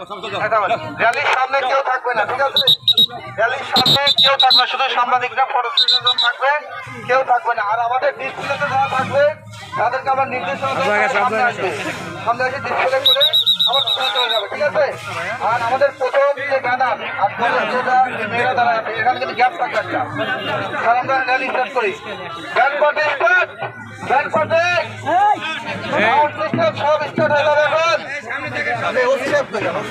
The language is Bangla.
র্যালির সামনে কেউ থাকবে না, ঠিক আছে? র্যালির সামনে কেউ থাকবে না, শুধু সাংবাদিকরা ফটো সেশন থাকবে, কেউ থাকবে না। আর আমাদের ডিসপ্লেতে যারা থাকবে তাদেরকে আবার নির্দেশনা সামনে আসবে, সামনে এসে ডিসপ্লে করে আবার চলে যাবে, ঠিক আছে? আর আমাদের প্রথম যে ব্যানার আর যেটা মেয়েরা দাঁড়া আছে এখানে কিন্তু গ্যাপ থাকবে একটা, আর আমরা র্যালি স্টার্ট করি। Band party start, band party সব স্টার্ট হয়ে যাবে এখন। অভিষেক হয়ে যাবে।